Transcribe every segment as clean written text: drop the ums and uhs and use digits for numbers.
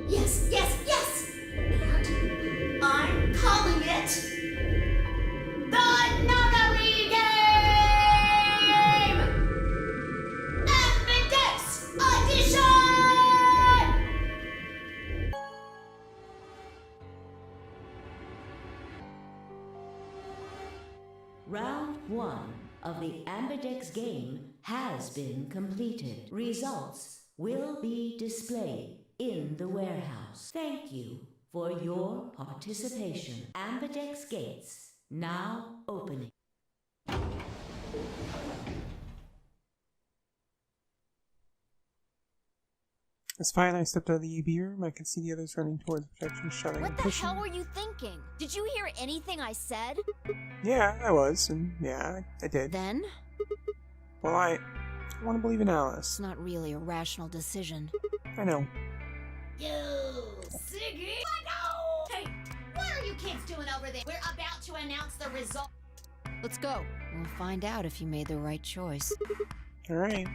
Yes, yes, yes! And I'm calling it the Nonary Game! Ambidex Audition! Round 1 of the Ambidex game has been completed. Results will be displayed in the warehouse. Thank you for your participation. Ambidex gates now opening. It's fine, I stepped out of the EB room. I could see the others running towards protection, shouting What and the pushing. hell were you thinking? Did you hear anything I said? Yeah, I was, and yeah, I did. Then? Well, I want to believe in It's Alice. not really a rational decision. I know. You Siggy! No! Hey, what are you kids doing over there? We're about to announce the result. Let's go. We'll find out if you made the right choice. Alright.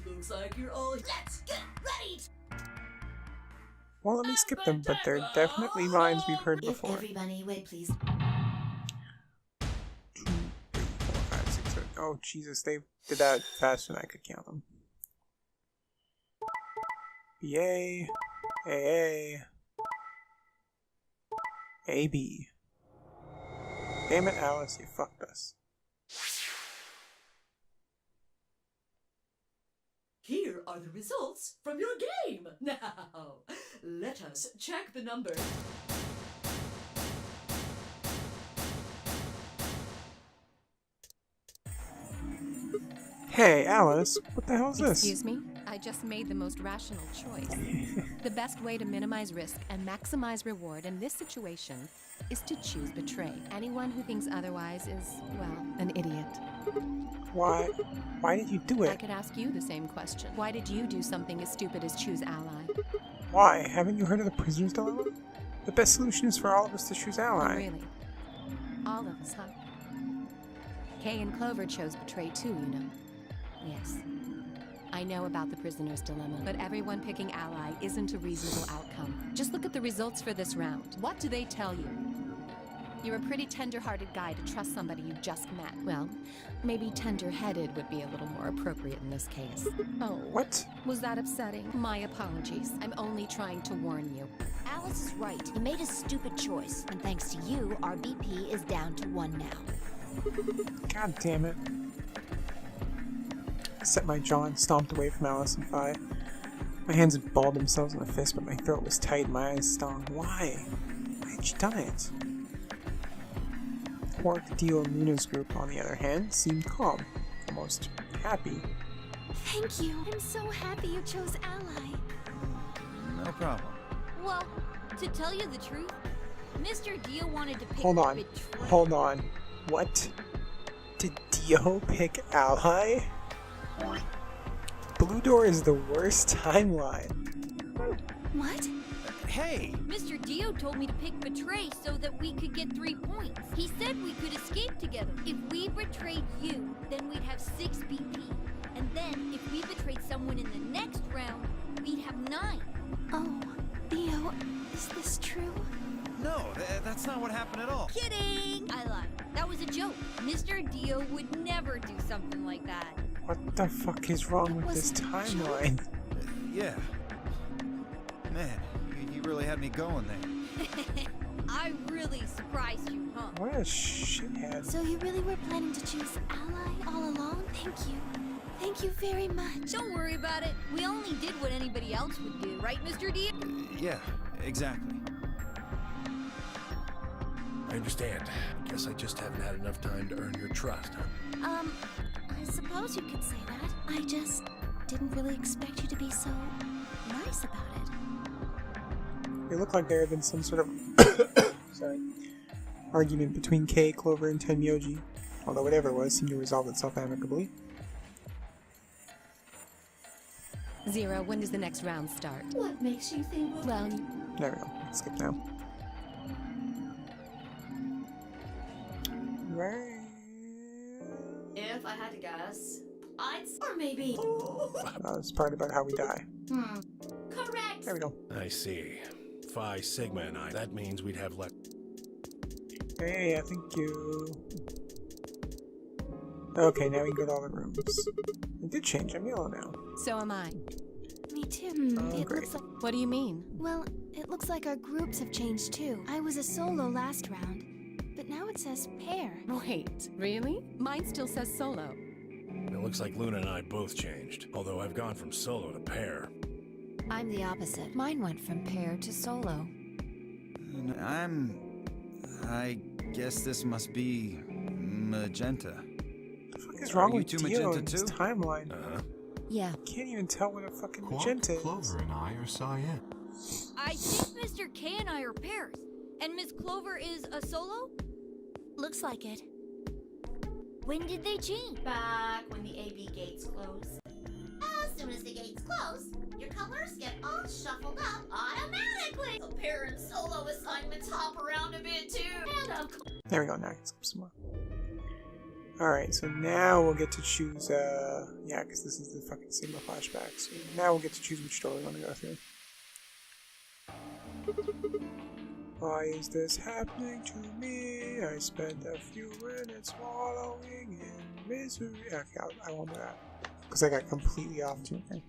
Looks like you're all. Let's get ready! Well, let me skip them, but they're definitely lines we've heard If before. everybody wait, please. 2, 3, 4, 5, 6, 7. Oh, Jesus, they did that faster than I could count them. BA, AA, AB. Damn it, Alice, you fucked us. Here are the results from your game. Now, let us check the numbers. Hey, Alice, what the hell is this? Excuse me? I just made the most rational choice. The best way to minimize risk and maximize reward in this situation is to choose betray. Anyone who thinks otherwise is, well, an idiot. Why did you do I it? could ask you the same question. Why did you do something as stupid as choose ally? Why? Haven't you heard of the prisoner's dilemma? The best solution is for all of us to choose Oh, ally. really? All of us, huh? Kay and Clover chose betray too, you know. Yes. I know about the prisoner's dilemma, but everyone picking ally isn't a reasonable outcome. Just look at the results for this round. What do they tell you? You're a pretty tender-hearted guy to trust somebody you just met. Well, maybe tender-headed would be a little more appropriate in this case. Oh. What? Was that upsetting? My apologies. I'm only trying to warn you. Alice is right. He made a stupid choice. And thanks to you, our BP is down to 1 now. God damn it. I set my jaw and stomped away from Alice and Phi. My hands had balled themselves in a fist, but my throat was tight and my eyes stung. Why? Why had she done it? Quark, Dio, and Luna's group, on the other hand, seemed calm, almost happy. Thank you. I'm so happy you chose ally. No problem. Well, to tell you the truth, Mr. Dio wanted to pick Hold on. Betray. Hold on. What? Did Dio pick ally? Blue Door is the worst timeline. What? Hey! Mr. Dio told me to pick Betray so that we could get 3 points. He said we could escape together. If we betrayed you, then we'd have 6 BP. And then, if we betrayed someone in the next round, we'd have 9. Oh, Theo, is this true? No, that's not what happened at all. Kidding! I lied. That was a joke. Mr. Dio would never do something like that. What the fuck is wrong with this timeline? Yeah. Man, you really had me going there. I really surprised you, huh? What a shithead. So you really were planning to choose ally all along? Thank you. Thank you very much. Don't worry about it. We only did what anybody else would do, right, Mr. Dio? Yeah, exactly. I understand. Guess I just haven't had enough time to earn your trust, huh? I suppose you could say that. I just didn't really expect you to be so nice about it. It looked like there had been some sort of argument between Kay, Clover, and Tenmyouji. Although whatever it was seemed to resolve itself amicably. 0, when does the next round start? What makes you think? Well, There we go. Let's skip now. Right. If I had to guess, odds? Or maybe... This part about how we die. Correct! There we go. I see. Phi Sigma and I. That means we'd have left. Hey, thank you. Okay, now we can go to all the rooms. It did change. I'm yellow now. So am I. Me too. It great. looks like... What do you mean? Well, it looks like our groups have changed too. I was a solo last round, but now it says pair. Wait, really? Mine still says solo. It looks like Luna and I both changed. Although I've gone from solo to pair. I'm the opposite. Mine went from pair to solo. I guess this must be magenta. What the fuck is wrong with you Dio magenta in this too? timeline? Yeah. Can't even tell what a fucking magenta is. Clover and I are cyan. I think Mr. K and I are pairs. And Miss Clover is a solo? Looks like it. When did they change? Back when the AB gates close. As soon as the gates close, your colors get all shuffled up automatically. The pair and solo assignments hop around a bit too. And of course... There we go, now I can skip some more. Alright, so now we'll get to choose, yeah, because this is the fucking Sigma flashback. So now we'll get to choose which door we want to go through. Why is this happening to me? I spent a few minutes wallowing in misery. Okay, I won't do that. Because I got completely off too. Okay.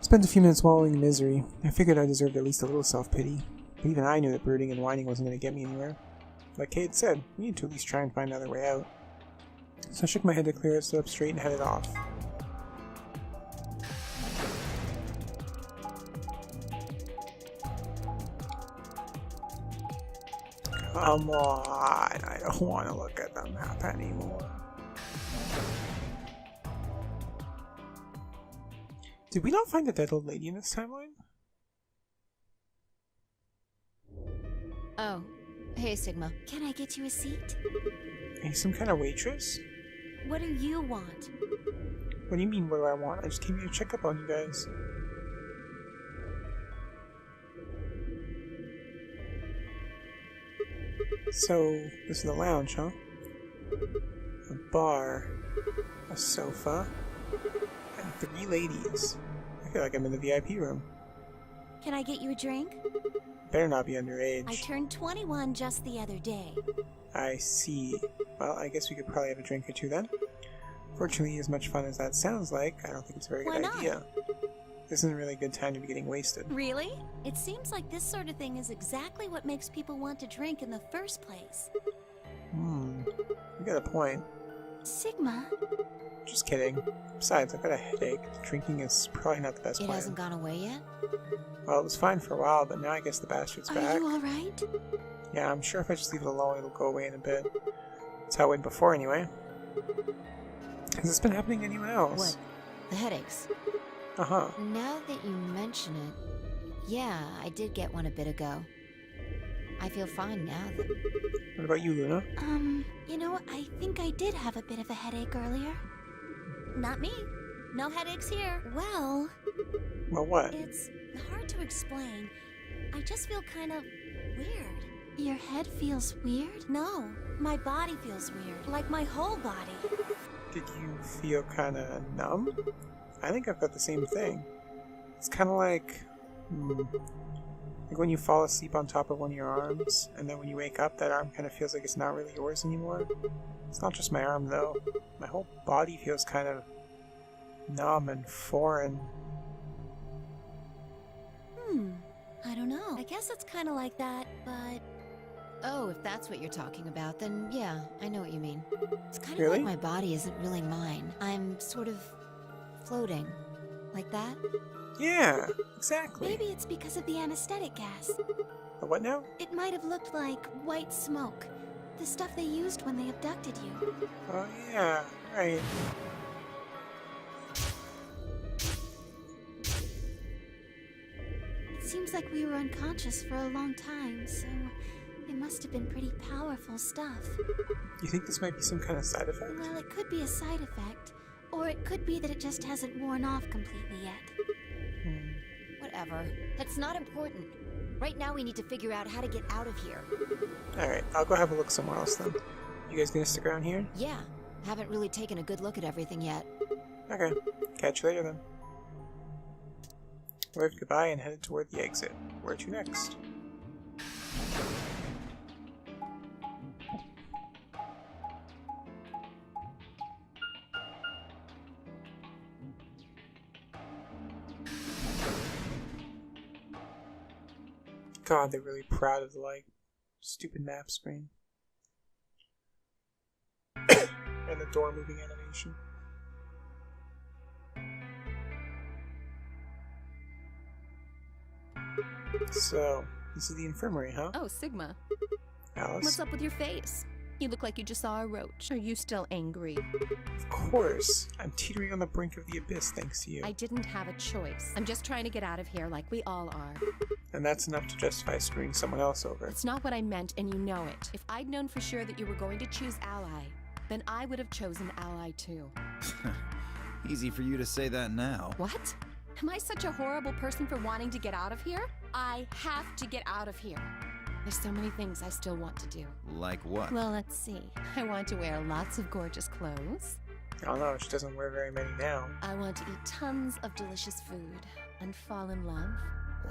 Spent a few minutes wallowing in misery. I figured I deserved at least a little self-pity. But even I knew that brooding and whining wasn't going to get me anywhere. Like Kate said, we need to at least try and find another way out. So I shook my head to clear it, stood up straight, and headed off. Come on, I don't want to look at the map anymore. Did we not find the dead old lady in this timeline? Oh, hey Sigma. Can I get you a seat? Are you some kind of waitress? What do you want? What do you mean, what do I want? I just came here to check up on you guys. So, this is the lounge, huh? A bar, a sofa, and 3 ladies. I feel like I'm in the VIP room. Can I get you a drink? Better not be underage. I turned 21 just the other day. I see. Well, I guess we could probably have a drink or two then. Fortunately, as much fun as that sounds like, I don't think it's a very good idea. This isn't really a good time to be getting wasted. Really? It seems like this sort of thing is exactly what makes people want to drink in the first place. You got a point. Sigma? Just kidding. Besides, I've got a headache. Drinking is probably not the best plan. It hasn't gone away yet? Well, it was fine for a while, but now I guess the bastard's back. Are you alright? Yeah, I'm sure if I just leave it alone, it'll go away in a bit. That's how it went before, anyway. Has this been happening to anyone else? What? The headaches? Uh-huh. Now that you mention it, yeah, I did get one a bit ago. I feel fine now. What about you, Luna? You know, I think I did have a bit of a headache earlier. Not me. No headaches here. Well, what? It's hard to explain. I just feel kind of weird. Your head feels weird? No, my body feels weird. Like my whole body. Did you feel kind of numb? I think I've got the same thing. It's kind of like when you fall asleep on top of one of your arms, and then when you wake up, that arm kind of feels like it's not really yours anymore. It's not just my arm, though. My whole body feels kind of numb and foreign. I don't know. I guess it's kind of like that, but... Oh, if that's what you're talking about, then yeah, I know what you mean. It's kind of Really? like my body isn't really mine. I'm sort of floating. Like that? Yeah, exactly. Maybe it's because of the anesthetic gas. The what now? It might have looked like white smoke. The stuff they used when they abducted you. Oh yeah, right. It seems like we were unconscious for a long time, so it must have been pretty powerful stuff. You think this might be some kind of side effect? Well, it could be a side effect, or it could be that it just hasn't worn off completely yet. Whatever. That's not important. Right now we need to figure out how to get out of here. Alright, I'll go have a look somewhere else then. You guys gonna stick around here? Yeah. Haven't really taken a good look at everything yet. Okay, catch you later then. Waved goodbye and headed toward the exit. Where to next? God, they're really proud of the, like, stupid map screen. And the door moving animation. So, this is the infirmary, huh? Oh, Sigma. Alice? What's up with your face? You look like you just saw a roach. Are you still angry? Of course. I'm teetering on the brink of the abyss thanks to you. I didn't have a choice. I'm just trying to get out of here like we all are. And that's enough to justify screwing someone else over. It's not what I meant, and you know it. If I'd known for sure that you were going to choose Ally, then I would have chosen Ally too. Easy for you to say that now. What? Am I such a horrible person for wanting to get out of here? I have to get out of here. There's so many things I still want to do. Like what? Well, let's see. I want to wear lots of gorgeous clothes. I don't know, she doesn't wear very many now. I want to eat tons of delicious food and fall in love.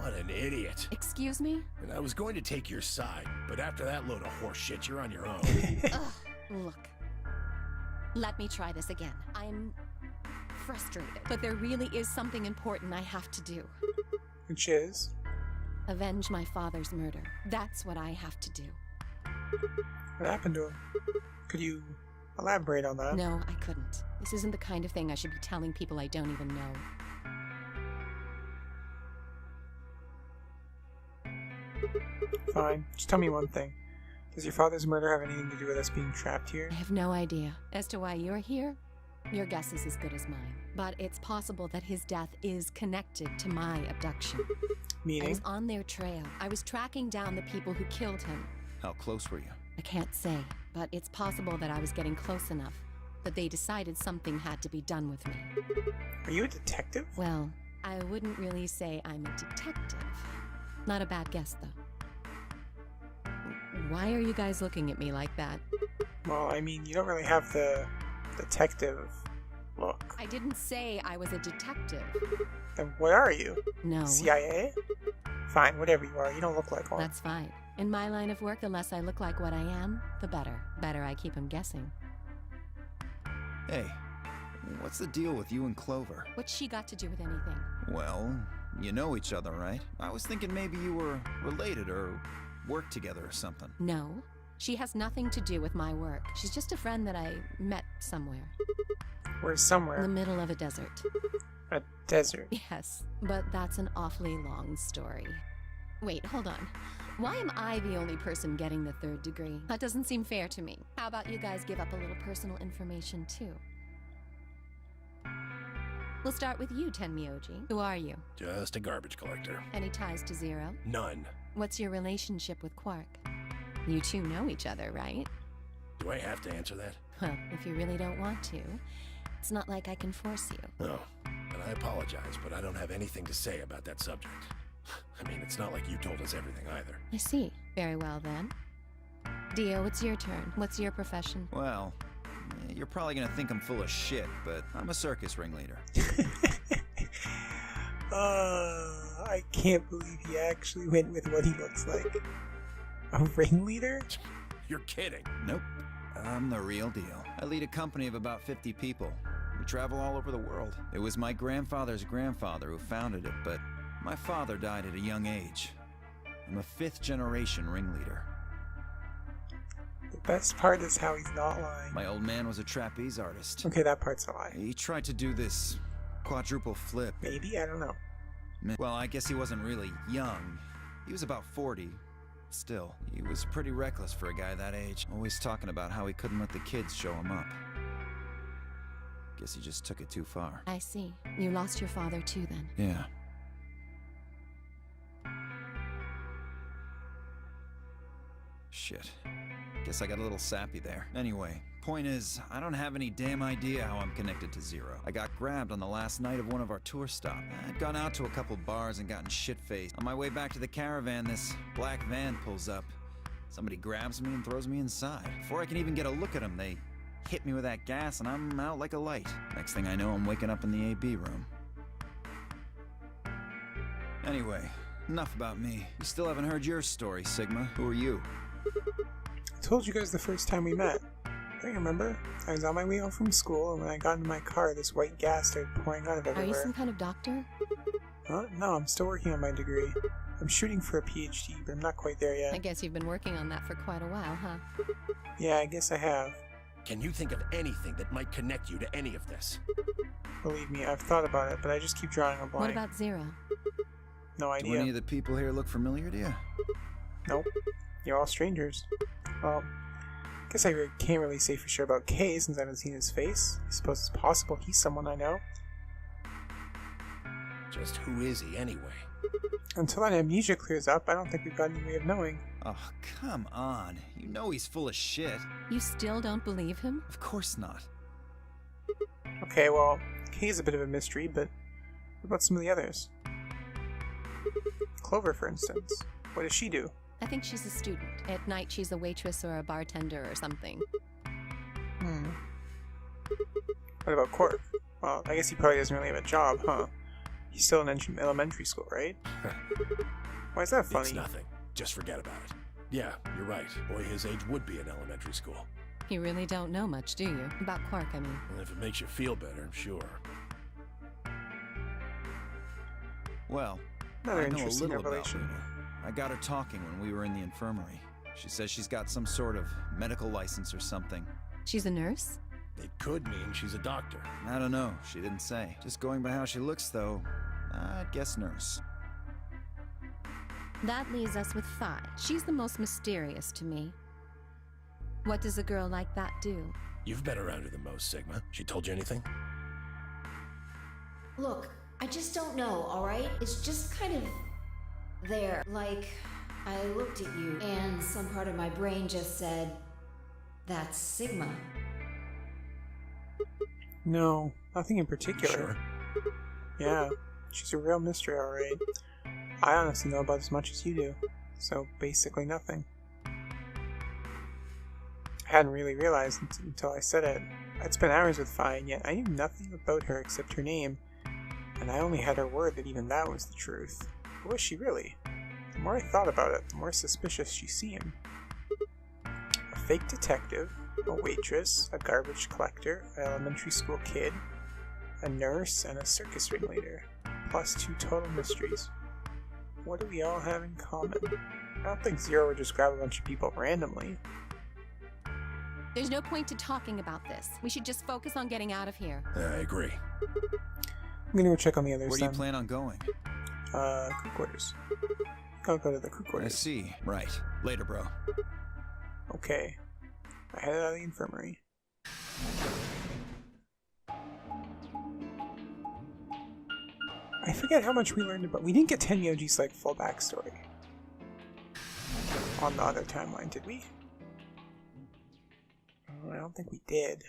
What an idiot. Excuse me? And I was going to take your side, but after that load of horse shit, you're on your own. Ugh, look. Let me try this again. I'm frustrated, but there really is something important I have to do. Which is? Avenge my father's murder. That's what I have to do. What happened to him? Could you elaborate on that? No, I couldn't. This isn't the kind of thing I should be telling people I don't even know. Fine. Just tell me one thing. Does your father's murder have anything to do with us being trapped here? I have no idea. As to why you're here, your guess is as good as mine. But it's possible that his death is connected to my abduction. Meaning? I was on their trail. I was tracking down the people who killed him. How close were you? I can't say, but it's possible that I was getting close enough that they decided something had to be done with me. Are you a detective? Well, I wouldn't really say I'm a detective. Not a bad guess, though. Why are you guys looking at me like that? Well, I mean, you don't really have the detective look. I didn't say I was a detective. Then what are you? No. CIA? Fine, whatever you are. You don't look like one. That's fine. In my line of work, the less I look like what I am, the better. Better I keep them guessing. Hey, what's the deal with you and Clover? What's she got to do with anything? Well, you know each other, right? I was thinking maybe you were related or worked together or something. No. She has nothing to do with my work. She's just a friend that I met somewhere. Where's somewhere? In the middle of a desert. A desert? Yes, but that's an awfully long story. Wait, hold on. Why am I the only person getting the 3rd degree? That doesn't seem fair to me. How about you guys give up a little personal information, too? We'll start with you, Tenmyouji. Who are you? Just a garbage collector. Any ties to Zero? None. What's your relationship with Quark? You two know each other, right? Do I have to answer that? Well, if you really don't want to, it's not like I can force you. No. And I apologize, but I don't have anything to say about that subject. I mean, it's not like you told us everything either. I see. Very well, then. Dio, it's your turn. What's your profession? Well, you're probably gonna think I'm full of shit, but I'm a circus ringleader. I can't believe he actually went with what he looks like. A ringleader? You're kidding. Nope. I'm the real deal. I lead a company of about 50 people. We travel all over the world. It was my grandfather's grandfather who founded it, but my father died at a young age. I'm a 5th-generation ringleader. The best part is how he's not lying. My old man was a trapeze artist. Okay, that part's a lie. He tried to do this quadruple flip. Maybe? I don't know. Well, I guess he wasn't really young. He was about 40. Still, he was pretty reckless for a guy that age. Always talking about how he couldn't let the kids show him up. Guess he just took it too far. I see. You lost your father too, then. Yeah. Shit. Guess I got a little sappy there. Anyway, point is, I don't have any damn idea how I'm connected to Zero. I got grabbed on the last night of one of our tour stops. I'd gone out to a couple bars and gotten shit-faced. On my way back to the caravan, this black van pulls up. Somebody grabs me and throws me inside. Before I can even get a look at them, they Hit me with that gas and I'm out like a light. Next thing I know, I'm waking up in the AB room. Anyway, enough about me. You still haven't heard your story, Sigma. Who are you? I told you guys the first time we met. Don't you remember? I was on my way home from school, and when I got into my car, this white gas started pouring out of everywhere. Are you some kind of doctor? Huh? No, I'm still working on my degree. I'm shooting for a PhD, but I'm not quite there yet. I guess you've been working on that for quite a while, huh? Yeah, I guess I have. Can you think of anything that might connect you to any of this? Believe me, I've thought about it, but I just keep drawing a blank. What about Zero? No Do idea. any of the people here look familiar to you? Nope. You're all strangers. Well, guess I can't really say for sure about Kay since I haven't seen his face. I suppose it's possible he's someone I know. Just who is he anyway? Until that amnesia clears up, I don't think we've got any way of knowing. Oh, come on. You know he's full of shit. You still don't believe him? Of course not. Okay, well, Kay's a bit of a mystery, but what about some of the others? Clover, for instance. What does she do? I think she's a student. At night, she's a waitress or a bartender or something. What about Quark? Well, I guess he probably doesn't really have a job, huh? He's still in elementary school, right? Why is that funny? It's nothing. Just forget about it. Yeah, you're right. Boy his age would be in elementary school. You really don't know much, do you? About Quark, I mean. Well, if it makes you feel better, sure. Well, Another I know a interesting little about revelation. Luna. I got her talking when we were in the infirmary. She says she's got some sort of medical license or something. She's a nurse? It could mean she's a doctor. I don't know. She didn't say. Just going by how she looks, though, I'd guess nurse. That leaves us with Phi. She's the most mysterious to me. What does a girl like that do? You've been around her the most, Sigma. She told you anything? Look, I just don't know, alright? It's just kind of there. Like, I looked at you, and some part of my brain just said, that's Sigma. No, nothing in particular. Sure. Yeah, she's a real mystery, alright. I honestly know about as much as you do, so basically nothing. I hadn't really realized until I said it. I'd spent hours with Phi, and yet I knew nothing about her except her name, and I only had her word that even that was the truth. But was she really? The more I thought about it, the more suspicious she seemed. A fake detective, a waitress, a garbage collector, an elementary school kid, a nurse, and a circus ringleader, plus 2 total mysteries. What do we all have in common? I don't think Zero would just grab a bunch of people randomly. There's no point to talking about this. We should just focus on getting out of here. I agree. I'm gonna go check on the others. Where do you plan on going? Crew quarters. I'll go to the crew I quarters. see. Right. Later, bro. Okay. I headed out of the infirmary. I forget how much we learned about. We didn't get Tenmyouji's like full backstory on the other timeline, did we? I don't think we did.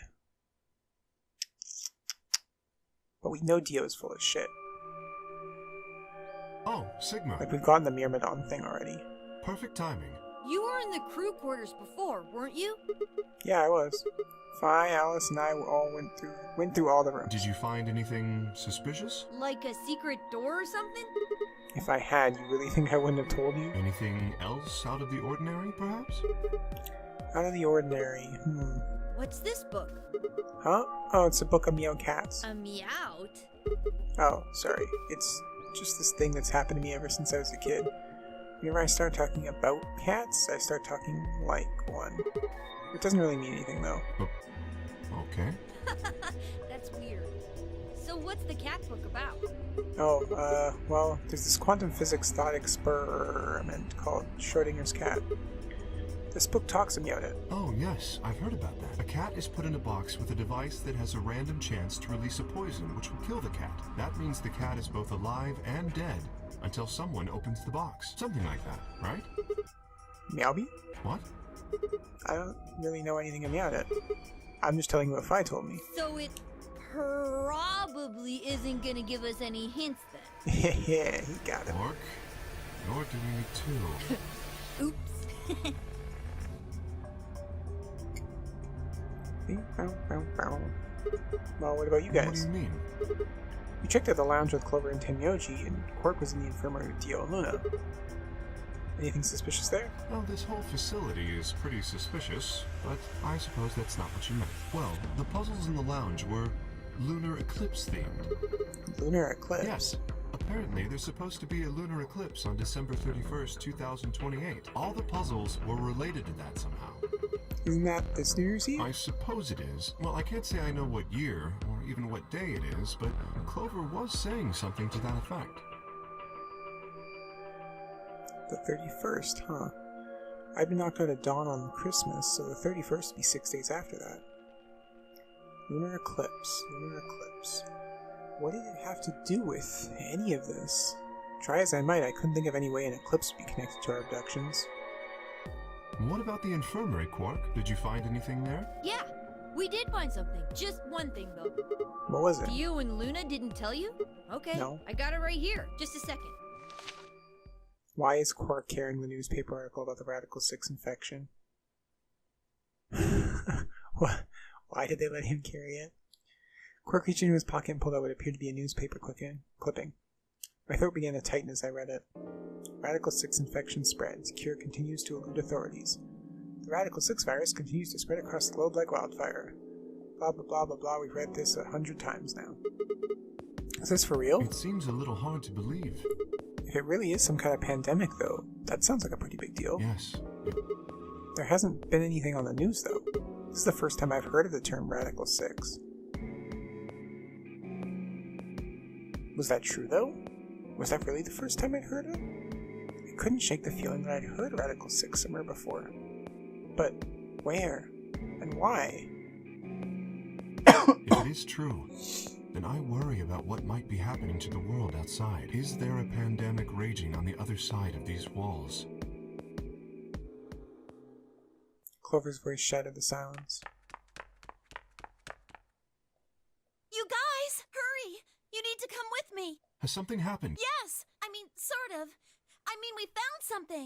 But we know Dio's full of shit. Oh, Sigma. Like we've gotten the Myrmidon thing already. Perfect timing. You were in the crew quarters before, weren't you? Yeah, I was. Phi, Alice, and I all went through all the rooms. Did you find anything suspicious? Like a secret door or something? If I had, you really think I wouldn't have told you? Anything else out of the ordinary, perhaps? Out of the ordinary. What's this book? Huh? Oh, it's a book of meow cats. A meowt? Oh, sorry. It's just this thing that's happened to me ever since I was a kid. Whenever I start talking about cats, I start talking like one. It doesn't really mean anything, though. Okay. That's weird. So what's the cat book about? Oh, well, there's this quantum physics thought experiment called Schrodinger's cat. This book talks about it. Oh, yes, I've heard about that. A cat is put in a box with a device that has a random chance to release a poison which will kill the cat. That means the cat is both alive and dead until someone opens the box. Something like that, right? Meowby? What? I don't really know anything about it. I'm just telling you what Phi told me. So it probably isn't gonna give us any hints then. Yeah, he got it. Orc, you're doing it too. Oops. Well, what about you guys? What do you mean? We checked out the lounge with Clover and Tenmyouji, and Quark was in the infirmary with Dio and Luna. Anything suspicious there? Well, this whole facility is pretty suspicious, but I suppose that's not what you meant. Well, the puzzles in the lounge were lunar eclipse themed. Lunar eclipse? Yes. Apparently, there's supposed to be a lunar eclipse on December 31st, 2028. All the puzzles were related to that somehow. Isn't that this New Year's Eve? I suppose it is. Well, I can't say I know what year, or even what day it is, but Clover was saying something to that effect. The 31st, huh? I did not go to dawn on Christmas, so the 31st would be 6 days after that. Lunar eclipse, lunar eclipse. What did it have to do with any of this? Try as I might, I couldn't think of any way an eclipse would be connected to our abductions. What about the infirmary, Quark? Did you find anything there? Yeah, we did find something. Just one thing, though. What was it? Dio and Luna didn't tell you? Okay, No. I got it right here. Just a second. Why is Quark carrying the newspaper article about the Radical 6 infection? What? Why did they let him carry it? Quark reached into his pocket and pulled out what appeared to be a newspaper clipping. My throat began to tighten as I read it. Radical 6 infection spreads. Cure continues to elude authorities. The Radical 6 virus continues to spread across the globe like wildfire. Blah blah blah blah blah. We've read this 100 times now. Is this for real? It seems a little hard to believe. If it really is some kind of pandemic, though, that sounds like a pretty big deal. Yes. There hasn't been anything on the news, though. This is the first time I've heard of the term Radical 6. Was that true, though? Was that really the first time I'd heard it? I couldn't shake the feeling that I'd heard Radical 6 somewhere before. But where? And why? If it is true, then I worry about what might be happening to the world outside. Is there a pandemic raging on the other side of these walls? Clover's voice shattered the silence. You guys, hurry! You need to come with me. Has something happened? Yes! I mean, sort of. I mean, we found something.